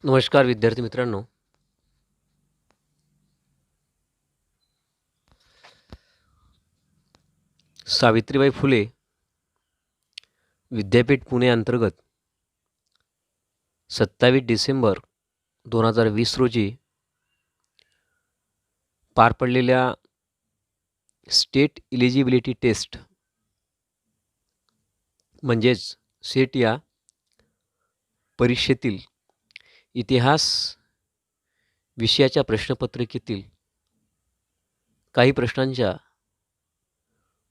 नमस्कार विद्यार्थी मित्रांनो. सावित्रीबाई फुले विद्यापीठ पुणे अंतर्गत 27 डिसेंबर 2020 रोजी पार पडलेल्या स्टेट इलिजिबिलिटी टेस्ट म्हणजेच सेट या परीक्षेतील इतिहास विषयाच्या प्रश्नपत्रिकेतील काही प्रश्नांच्या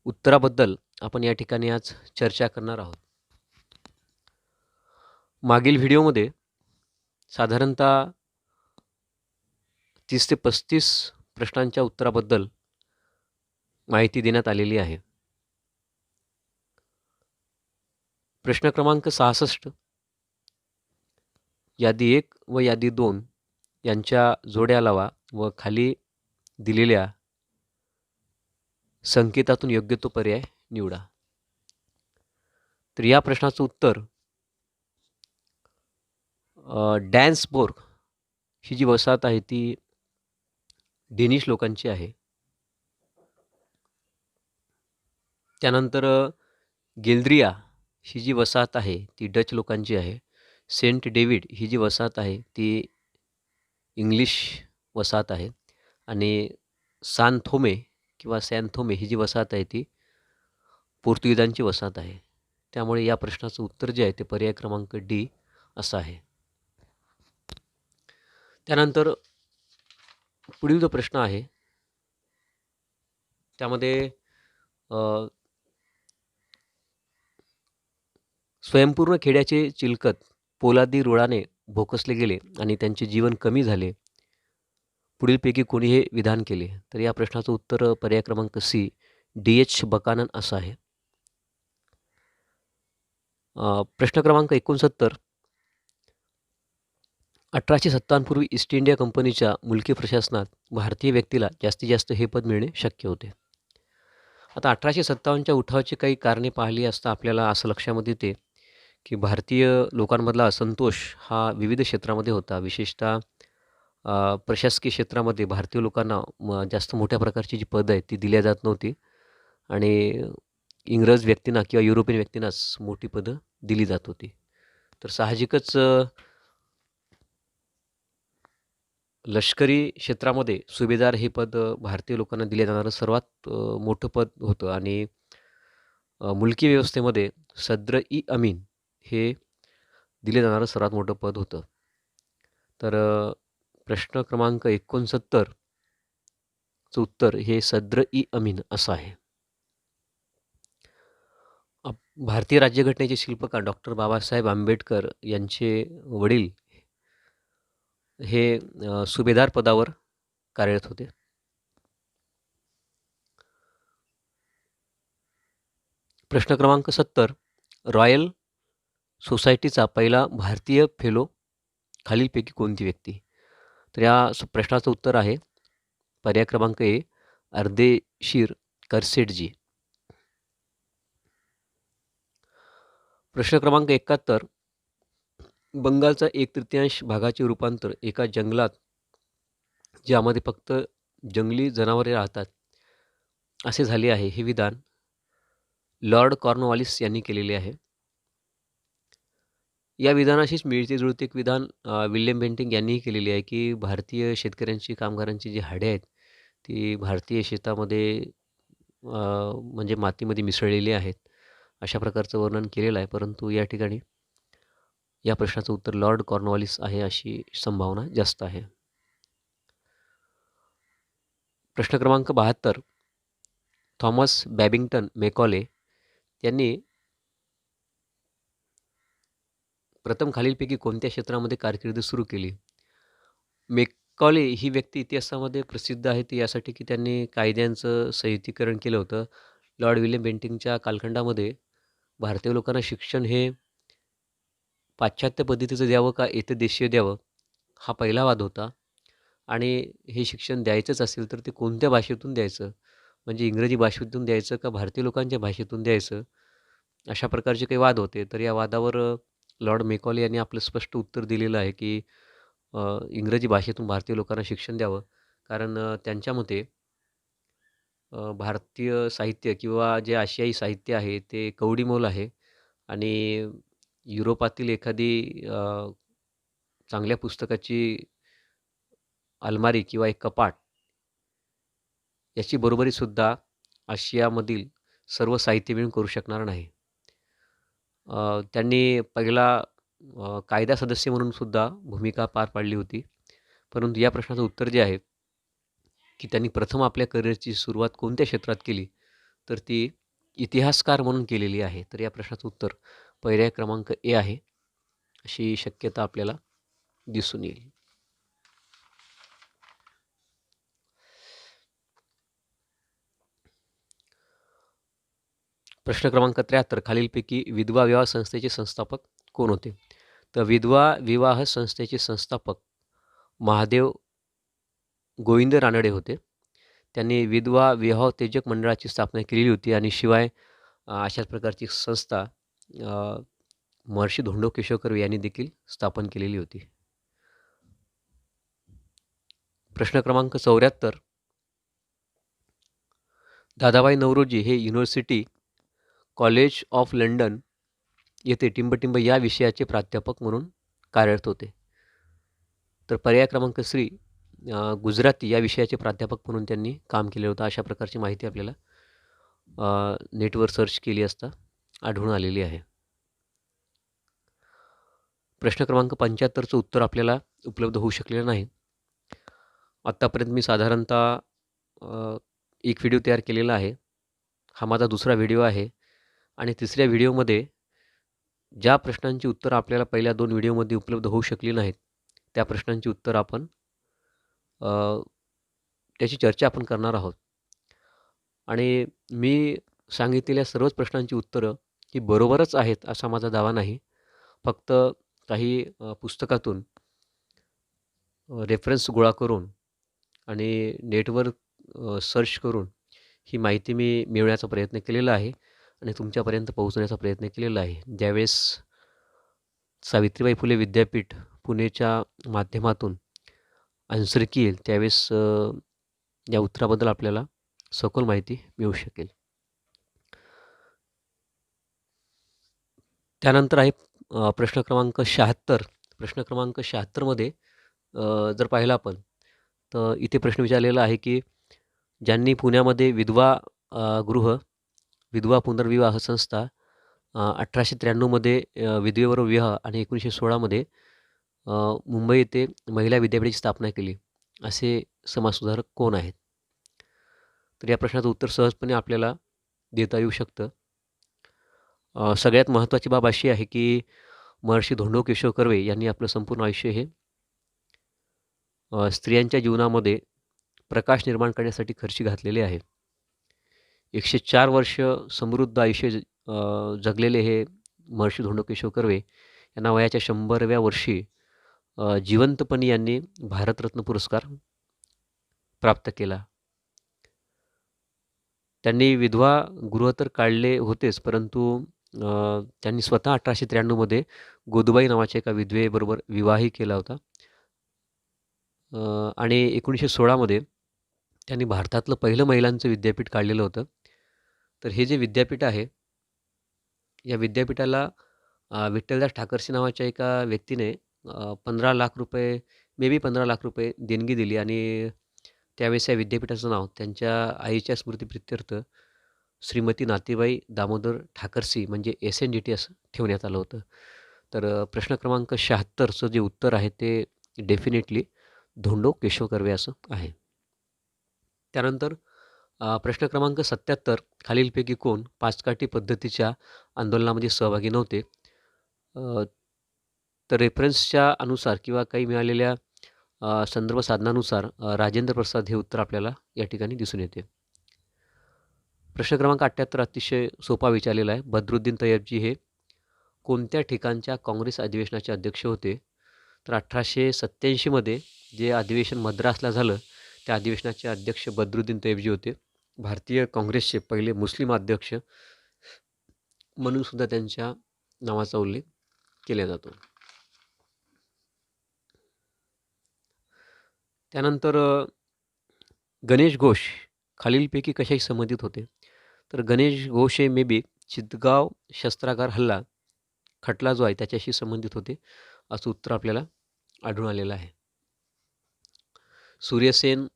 उत्तराबद्दल आपण या ठिकाणी आज चर्चा करणार आहोत. मागील व्हिडिओमध्ये साधारणतः 30 ते 35 प्रश्नांच्या उत्तराबद्दल माहिती देण्यात आलेली आहे. प्रश्न क्रमांक 66 यादी 1 व यादी 2 यांच्या जोड्या लावा व खाली दिलेल्या संकेतातून योग्य तो पर्याय निवडा. तर या प्रश्नाचं उत्तर डॅन्सबोर्ग ही जी वसाहत आहे ती डेनिश लोकांची आहे. त्यानंतर गेल्द्रिया ही जी वसाहत आहे ती डच लोकांची आहे. सेंट डेव्हिड ही जी वसाहत आहे ती इंग्लिश वसाहत आहे. आणि सान थोमे किंवा सॅन थोमे ही जी वसाहत आहे ती पोर्तुगीजांची वसाहत आहे. त्यामुळे या प्रश्नाचं उत्तर जे आहे ते पर्याय क्रमांक डी असं आहे. त्यानंतर पुढील जो प्रश्न आहे त्यामध्ये स्वयंपूर्ण खेड्याचे चिलकत पोलादी रुळाने भोकसले गेले आणि त्यांचे जीवन कमी झाले. पुढीलपैकी कोणी हे विधान केले? तर या प्रश्नाचं उत्तर पर्याय क्रमांक सी डी.एच. बकानन असं आहे. प्रश्न क्रमांक 69 1857 पूर्वी ईस्ट इंडिया कंपनीच्या मुलकी प्रशासनात भारतीय व्यक्तीला जास्तीत जास्त हे पद मिळणे शक्य होते. आता 1857च्या उठावाची काही कारणे पाहिली असता आपल्याला असं लक्षामध्ये येते की भारतीय लोकांमधला असंतोष हा विविध क्षेत्रामध्ये होता. विशेषतः प्रशासकीय क्षेत्रामध्ये भारतीय लोकांना जास्त मोठ्या प्रकारची जी पदं आहेत ती दिल्या जात नव्हती आणि इंग्रज व्यक्तींना किंवा युरोपियन व्यक्तींनाच मोठी पदं दिली जात होती. तर साहजिकच लष्करी क्षेत्रामध्ये सुभेदार हे पद भारतीय लोकांना दिले जाणारं सर्वात मोठं पद होतं आणि मुलकी व्यवस्थेमध्ये सद्र-ई अमीन हे दिले जाणारं सर्वात मोठं पद होतं. तर प्रश्न क्रमांक 69चं उत्तर हे सद्र-ई अमीन असं आहे. भारतीय राज्यघटनेचे शिल्पकार डॉक्टर बाबासाहेब आंबेडकर यांचे वडील हे सुभेदार पदावर कार्यरत होते. प्रश्न क्रमांक 70 रॉयल सोसायटीचा पहिला भारतीय फेलो खालीलपैकी कोणती व्यक्ती? तर या प्रश्नाचं उत्तर आहे पर्याय क्रमांक ए अर्देशीर करसेटजी. प्रश्न क्रमांक 71 बंगालचा 1/3 भागाचे रूपांतर एका जंगलात ज्यामध्ये फक्त जंगली जनावरे राहतात असे झाले आहे, हे विधान लॉर्ड कॉर्नवालिस यांनी केलेले आहे. या विधानाशीच मिळते जुळते एक विधान विल्यम बेंटिंक यांनीही केलेली आहे की भारतीय शेतकऱ्यांची कामगारांची जी हाडे आहेत ती भारतीय शेतामध्ये म्हणजे मातीमध्ये मिसळलेली आहेत अशा प्रकारचं वर्णन केलेलं आहे. परंतु या ठिकाणी या प्रश्नाचं उत्तर लॉर्ड कॉर्नवालिस आहे अशी संभावना जास्त आहे. प्रश्न क्रमांक 72 थॉमस बॅबिंग्टन मेकॉले यांनी प्रथम खालीलपैकी कोणत्या क्षेत्रामध्ये कारकीर्द सुरू केली? मेकॉले ही व्यक्ती इतिहासामध्ये प्रसिद्ध आहे ती यासाठी की त्यांनी कायद्यांचं संहितीकरण केलं होतं. लॉर्ड विल्यम बेंटिंकच्या कालखंडामध्ये भारतीय लोकांना शिक्षण हे पाश्चात्य पद्धतीचं द्यावं का देशीय द्यावं हा पहिला वाद होता आणि हे शिक्षण द्यायचंच असेल तर ते कोणत्या भाषेतून द्यायचं, म्हणजे इंग्रजी भाषेतून द्यायचं का भारतीय लोकांच्या भाषेतून द्यायचं, अशा प्रकारचे काही वाद होते. तर या वादावर लॉर्ड मेकॉले यांनी आपलं स्पष्ट उत्तर दिलेलं आहे की इंग्रजी भाषेतून भारतीय लोकांना शिक्षण द्यावं. कारण त्यांच्या मते भारतीय साहित्य किंवा जे आशियाई साहित्य आहे ते कवडीमोल आहे आणि युरोपातील एखादी चांगल्या पुस्तकाची अलमारी किंवा एक कपाट याची बरोबरीसुद्धा आशियामधील सर्व साहित्य मिळून करू शकणार नाही. त्यांनी पहिला कायदा सदस्य म्हणून सुद्धा भूमिका पार पाडली होती. परंतु या प्रश्नाचं उत्तर जे आहे की त्यांनी प्रथम आपल्या करिअरची सुरुवात कोणत्या क्षेत्रात केली, तर ती इतिहासकार म्हणून केलेली आहे. तर या प्रश्नाचं उत्तर पर्याय क्रमांक ए आहे, अशी शक्यता आपल्याला दिसून येईल. प्रश्न क्रमांक 73 खालीलपैकी विधवा विवाह संस्थेचे संस्थापक कोण होते? तर विधवा विवाह संस्थेचे संस्थापक महादेव गोविंद रानडे होते. त्यांनी विधवा विवाहोत्तेजक मंडळाची स्थापना केलेली होती आणि शिवाय अशाच प्रकारची संस्था महर्षी धोंडो केशव कर्वे यांनी देखील स्थापन केलेली होती. प्रश्न क्रमांक 74 दादाभाई नौरोजी हे युनिव्हर्सिटी कॉलेज ऑफ लंडन येथे टिंबटिंब या विषयाचे प्राध्यापक म्हणून कार्यरत होते. तर पर्याय क्रमांक सी गुजराती या विषयाचे प्राध्यापक म्हणून त्यांनी काम केले होतं. अशा प्रकारची माहिती आपल्याला नेटवर सर्च केली असता आढळून आलेली आहे. प्रश्न क्रमांक 75चं उत्तर आपल्याला उपलब्ध होऊ शकलेलं नाही. आत्तापर्यंत मी साधारणतः एक व्हिडिओ तयार केलेला आहे. हा माझा दुसरा व्हिडिओ आहे आणि तिसऱ्या व्हिडिओमध्ये ज्या प्रश्नांची उत्तरं आपल्याला पहिल्या 2 व्हिडिओमध्ये उपलब्ध होऊ शकली नाहीत, त्या प्रश्नांची उत्तरं आपण त्याची चर्चा आपण करणार आहोत. आणि मी सांगितलेल्या सर्वच प्रश्नांची उत्तरं ही बरोबरच आहेत असा माझा दावा नाही. फक्त काही पुस्तकातून रेफरन्स गोळा करून आणि नेटवर सर्च करून ही माहिती मी मिळवण्याचा प्रयत्न केलेला आहे आणि तुमच्यापर्यंत पोहोचवण्याचा प्रयत्न केलेला आहे. ज्यावेळेस सावित्रीबाई फुले विद्यापीठ पुणेच्या माध्यमातून आन्सर की येईल त्यावेळेस या उत्तराबद्दल आपल्याला सखोल माहिती मिळू शकेल. त्यानंतर आहे प्रश्न क्रमांक 76. प्रश्न क्रमांक 76मध्ये जर पाहिलं आपण तर इथे प्रश्न विचारलेला आहे की ज्यांनी पुण्यामध्ये गृह विधवा पुनर्विवाह संस्था 1893मध्ये विधवेवर विवाह आणि 1916मध्ये मुंबई येथे महिला विद्यापीठाची स्थापना केली, असे समाजसुधारक कोण आहेत? तर या प्रश्नाचं उत्तर सहजपणे आपल्याला देता येऊ शकतं. सगळ्यात महत्त्वाची बाब अशी आहे की महर्षी धोंडो केशव कर्वे यांनी आपलं संपूर्ण आयुष्य हे स्त्रियांच्या जीवनामध्ये प्रकाश निर्माण करण्यासाठी खर्ची घातलेले आहे. 104 वर्ष समृद्ध आयुष्य जगलेले हे महर्षी धोंडो केशव कर्वे यांना वयाच्या 100व्या वर्षी जिवंतपणी यांनी भारतरत्न पुरस्कार प्राप्त केला. त्यांनी विधवा गृह तर काढले होतेच, परंतु त्यांनी स्वतः 1893मध्ये गोदूबाई नावाच्या एका विधवेबरोबर विवाहही केला होता आणि 1916मध्ये त्यांनी भारतातलं पहिलं महिलांचं विद्यापीठ काढलेलं होतं. तर हे जे विद्यापीठ आहे, या विद्यापीठाला विठ्ठलदास ठाकरसी नावाच्या एका व्यक्तीने 15 लाख रुपये मे बी 15 लाख रुपये देणगी दिली आणि त्यावेळेस या विद्यापीठाचं नाव त्यांच्या आईच्या स्मृतिप्रित्यर्थ श्रीमती नातीबाई दामोदर ठाकरसी म्हणजे SNDT असं ठेवण्यात आलं होतं. तर प्रश्न क्रमांक 76चं जे उत्तर आहे ते डेफिनेटली धोंडो केशव कर्वे असं आहे. त्यानंतर प्रश्न क्रमांक 77 खालीलपैकी कोण पाचकाठी पद्धतीच्या आंदोलनामध्ये सहभागी नव्हते? तर रेफरन्सच्या अनुसार किंवा काही मिळालेल्या संदर्भ साधनानुसार राजेंद्र प्रसाद हे उत्तर आपल्याला या ठिकाणी दिसून येते. प्रश्न क्रमांक 78 अतिशय सोपा विचारलेला आहे. बद्रुद्दीन तय्यबजी हे कोणत्या ठिकाणच्या काँग्रेस अधिवेशनाचे अध्यक्ष होते? तर 1887मध्ये जे अधिवेशन मद्रासला झालं त्या अधिवेशनाचे अध्यक्ष बद्रुद्दीन तय्यबजी होते. भारतीय काँग्रेसचे पहिले मुस्लिम अध्यक्ष म्हणून सुद्धा त्यांच्या नावाचा उल्लेख केला जातो. त्यानंतर गणेश घोष खालीलपैकी कशाशी संबंधित होते? तर गणेश घोष हे मे बी चितगाव शस्त्रागार हल्ला खटला जो आहे त्याच्याशी संबंधित होते, असं उत्तर आपल्याला आढळून आलेलं आहे. सूर्यसेन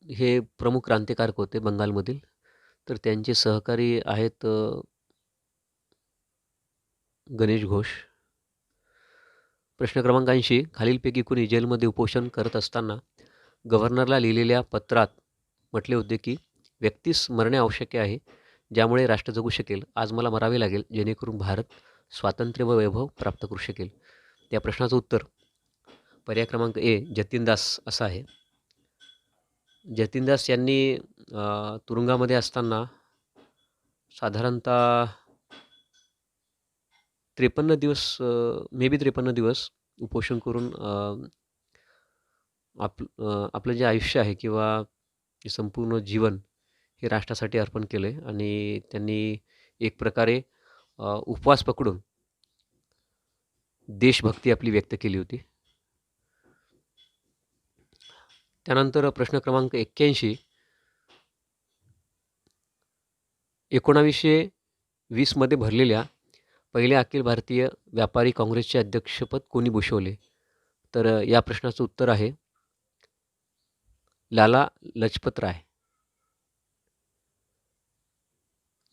हे प्रमुख क्रांतिकारक होते बंगालमधील. तर त्यांचे सहकारी आहेत गणेश घोष. प्रश्न क्रमांक 80 खालीलपैकी कुणी जेलमध्ये उपोषण करत असताना गव्हर्नरला लिहिलेल्या पत्रात म्हटले होते की व्यक्तीस मरणे आवश्यक आहे, ज्यामुळे राष्ट्र जगू शकेल. आज मला मरावे लागेल जेणेकरून भारत स्वातंत्र्य व वैभव प्राप्त करू शकेल. त्या प्रश्नाचं उत्तर पर्याय क्रमांक ए जतीन दास असं आहे. जतीन दास यांनी तुरुंगामध्ये असताना साधारणतः 53 दिवस मे बी 53 दिवस उपोषण करून आपलं जे आयुष्य आहे किंवा संपूर्ण जीवन हे राष्ट्रासाठी अर्पण केलं आहे आणि त्यांनी एक प्रकारे उपवास पकडून देशभक्ती आपली व्यक्त केली होती. त्यानंतर प्रश्न क्रमांक 81 1920 मध्ये भरलेल्या पहिल्या अखिल भारतीय व्यापारी काँग्रेसचे अध्यक्षपद कोणी भूषवले? तर या प्रश्नाचं उत्तर आहे लाला लजपत राय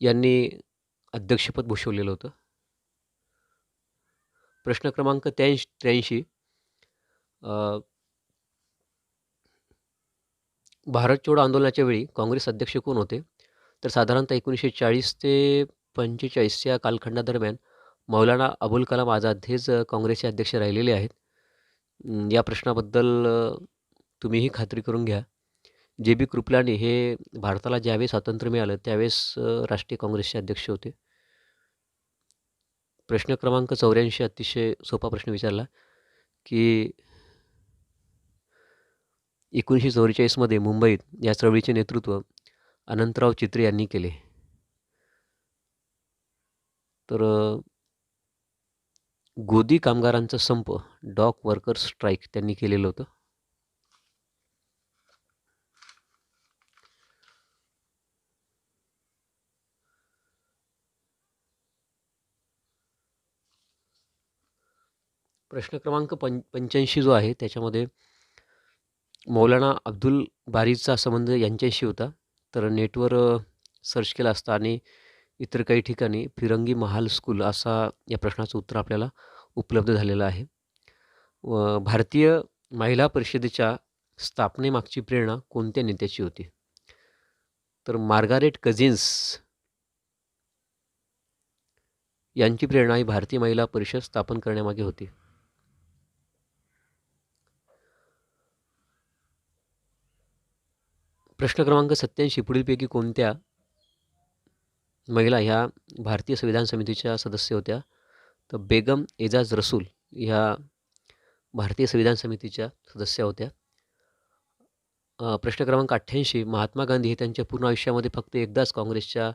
यांनी अध्यक्षपद भूषवलेलं होतं. प्रश्न क्रमांक 83 भारत छोडो आंदोलनाच्या वेळी काँग्रेस अध्यक्ष कोण होते? तर साधारणतः 1940 ते 45 या कालखंडादरम्यान मौलाना अबुल कलाम आझाद हेच काँग्रेसचे अध्यक्ष राहिलेले आहेत. या प्रश्नाबद्दल तुम्हीही खात्री करून घ्या. जे बी कृपलानी हे भारताला ज्यावेळेस स्वातंत्र्य मिळालं त्यावेळेस राष्ट्रीय काँग्रेसचे अध्यक्ष होते. प्रश्न क्रमांक 84 अतिशय सोपा प्रश्न विचारला की 1944 मध्ये मुंबईत या चळवळीचे नेतृत्व अनंतराव चित्रे यांनी केले. तर गोदी कामगारांचा संप डॉक वर्कर्स स्ट्राईक त्यांनी केलेलं होतं. प्रश्न क्रमांक 85 जो आहे त्याच्यामध्ये मौलाना अब्दुल बारीचा संबंध यांच्याशी होता. तर नेटवर सर्च केला असता आणि इतर काही ठिकाणी फिरंगी महाल स्कूल असा या प्रश्नाचं उत्तर आपल्याला उपलब्ध झालेलं आहे. भारतीय महिला परिषदेच्या स्थापनेमागची प्रेरणा कोणत्या नेत्याची होती? तर मार्गारेट कझिन्स यांची प्रेरणा ही भारतीय महिला परिषद स्थापन करण्यामागे होती. प्रश्न क्रमांक 87 पुढीलपैकी कोणत्या महिला ह्या भारतीय संविधान समितीच्या सदस्य होत्या? तर बेगम एजाज रसूल ह्या भारतीय संविधान समितीच्या सदस्य होत्या. प्रश्न क्रमांक 88 महात्मा गांधी हे त्यांच्या पूर्ण आयुष्यामध्ये फक्त एकदाच काँग्रेसच्या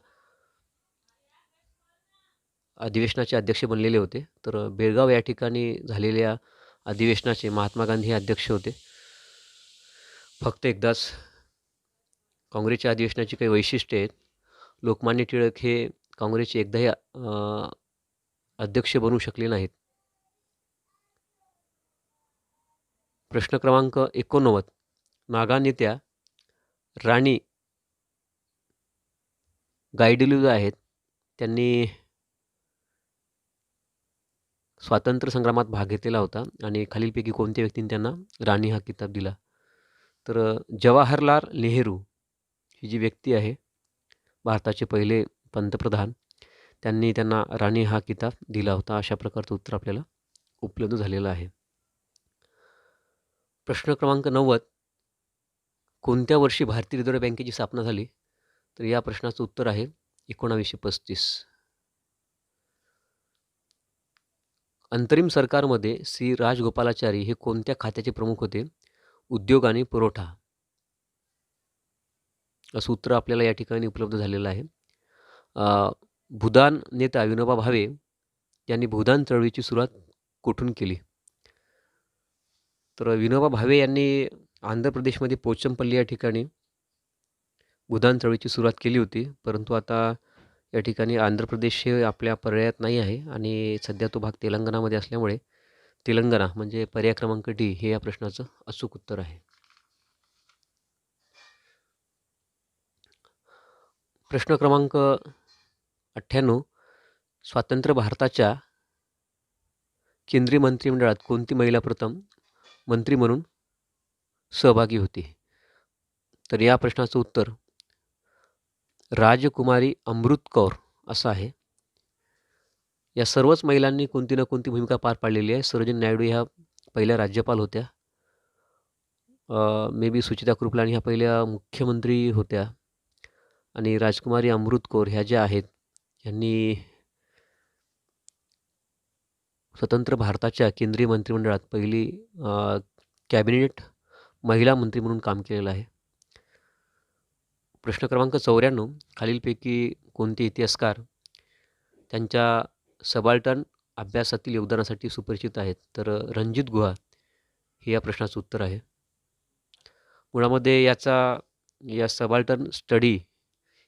अधिवेशनाचे अध्यक्ष बनलेले होते. तर बेळगाव या ठिकाणी झालेल्या अधिवेशनाचे महात्मा गांधी हे अध्यक्ष होते. फक्त एकदाच. काँग्रेसच्या अधिवेशनाची काही वैशिष्ट्ये आहेत. लोकमान्य टिळक हे काँग्रेसचे एकदाही अध्यक्ष बनू शकले नाहीत. प्रश्न क्रमांक 89 नागा नेत्या राणी गायडिलू आहेत त्यांनी स्वातंत्र्य संग्रामात भाग घेतलेला होता आणि खालीलपैकी कोणत्या व्यक्तीने त्यांना राणी हा किताब दिला? तर जवाहरलाल नेहरू ही जी व्यक्ती आहे भारताचे पहिले पंतप्रधान त्यांनी त्यांना राणी हा किताब दिला होता. अशा प्रकारचं उत्तर आपल्याला उपलब्ध झालेलं आहे. प्रश्न क्रमांक 90 कोणत्या वर्षी भारतीय रिझर्व्ह बँकेची स्थापना झाली? तर या प्रश्नाचं उत्तर आहे 1935. अंतरिम सरकारमध्ये श्री राजगोपालाचारी हे कोणत्या खात्याचे प्रमुख होते? उद्योग आणि पुरवठा असं उत्तर आपल्याला या ठिकाणी उपलब्ध झालेलं आहे. भूदान नेता विनोबा भावे यांनी भूदान चळवळीची सुरुवात कुठून केली? तर विनोबा भावे यांनी आंध्र प्रदेशमध्ये पोचमपल्ली या ठिकाणी भूदान चळवळीची सुरुवात केली होती, परंतु आता या ठिकाणी आंध्र प्रदेश हे आपल्या पर्यायात नाही आहे आणि सध्या तो भाग तेलंगणामध्ये असल्यामुळे तेलंगणा म्हणजे पर्याय क्रमांक डी हे या प्रश्नाचं अचूक उत्तर आहे. प्रश्न क्रमांक 98. स्वातंत्र्य भारताच्या केंद्रीय मंत्रिमंडळात कोणती महिला प्रथम मंत्री म्हणून सहभागी होती? तर या प्रश्नाचं उत्तर राजकुमारी अमृत कौर असं आहे. या सर्वच महिलांनी कोणती ना कोणती भूमिका पार पाडलेली आहे. सरोजिनी नायडू ह्या पहिल्या राज्यपाल होत्या. मे बी सुचिता कृपलानी ह्या पहिल्या मुख्यमंत्री होत्या आणि राजकुमारी अमृत कौर ह्या ज्या आहेत यांनी स्वतंत्र भारताच्या केंद्रीय मंत्रिमंडळात पहिली कॅबिनेट महिला मंत्री म्हणून काम केलेलं आहे. प्रश्न क्रमांक 94. खालीलपैकी कोणते इतिहासकार त्यांच्या सबाल्टर्न अभ्यासातील योगदानासाठी सुपरिचित आहेत? तर रणजित गुहा हे या प्रश्नाचं उत्तर आहे. मुळामध्ये या सबाल्टर्न स्टडी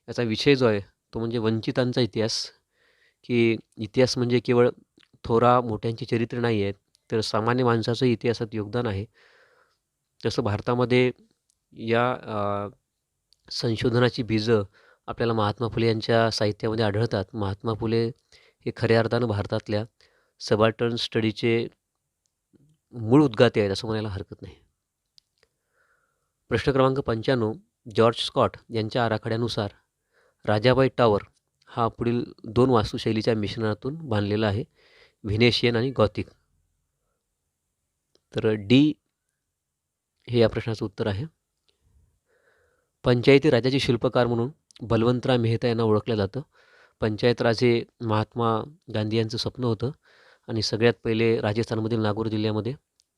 याचा विषय जो आहे तो म्हणजे वंचितांचा इतिहास, की इतिहास म्हणजे केवळ थोरा मोठ्यांची चरित्र नाही आहेत, तर सामान्य माणसाचं इतिहासात योगदान आहे. तसं भारतामध्ये या संशोधनाची बीजं आपल्याला महात्मा फुले यांच्या साहित्यामध्ये आढळतात. महात्मा फुले हे खऱ्या अर्थानं भारतातल्या सबाल्टर्न स्टडीचे मूळ उद्गाते आहेत असं म्हणायला हरकत नाही. प्रश्न क्रमांक 95. जॉर्ज स्कॉट यांच्या आराखड्यानुसार राजाबाई टॉवर हा पुढील 2 वास्तुशैलीच्या मिश्रणातून बांधलेला आहे, व्हेनेशियन आणि गॉथिक. तर डी हे या प्रश्नाचं उत्तर आहे. पंचायती राजाचे शिल्पकार म्हणून बलवंतराव मेहता यांना ओळखलं जातं. पंचायत राज हे महात्मा गांधी यांचं स्वप्न होतं आणि सगळ्यात पहिले राजस्थानमधील नागौर जिल्ह्यामध्ये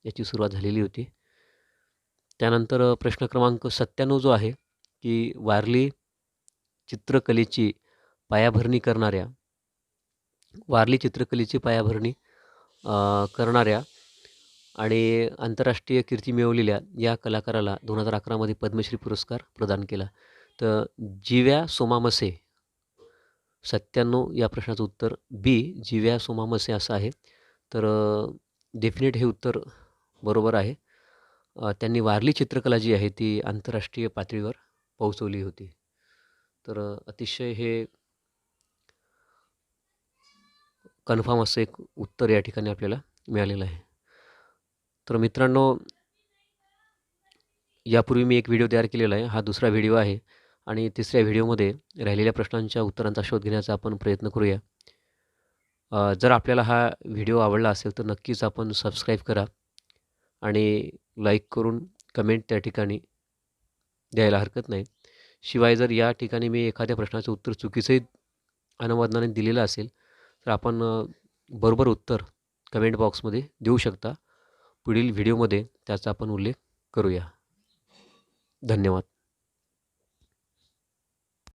याची सुरुवात झालेली होती. त्यानंतर प्रश्न क्रमांक 97 जो आहे की वारली चित्रकलेची पायाभरणी करणाऱ्या आणि आंतरराष्ट्रीय कीर्ती मिळवलेल्या या कलाकाराला 2011 पद्मश्री पुरस्कार प्रदान केला. तर जिव्या सोमामसे 97 या प्रश्नाचं उत्तर बी जिव्या सोमामसे असं आहे. तर डेफिनेट हे उत्तर बरोबर आहे. त्यांनी वारली चित्रकला जी आहे ती आंतरराष्ट्रीय पातळीवर पोहोचवली होती. तर अतिशय हे कन्फर्म असं एक उत्तर या ठिकाणी आपल्याला मिळालेलं आहे. तर मित्रांनो, यापूर्वी मी एक व्हिडिओ तयार केलेला आहे. हा दुसरा व्हिडिओ आहे आणि तिसऱ्या व्हिडिओमध्ये राहिलेल्या प्रश्नांच्या उत्तरांचा शोध घेण्याचा आपण प्रयत्न करूया. जर आपल्याला हा व्हिडिओ आवडला असेल तर नक्कीच आपण सबस्क्राईब करा आणि लाईक करून कमेंट त्या ठिकाणी द्यायला हरकत नाही. शिवाय जर या ठिकाणी मी एखाद्या प्रश्नाचं उत्तर चुकीचंही अनवधनाने दिलेलं असेल तर आपण बरोबर उत्तर कमेंट बॉक्समध्ये देऊ शकता. पुढील व्हिडिओमध्ये त्याचा आपण उल्लेख करूया. धन्यवाद.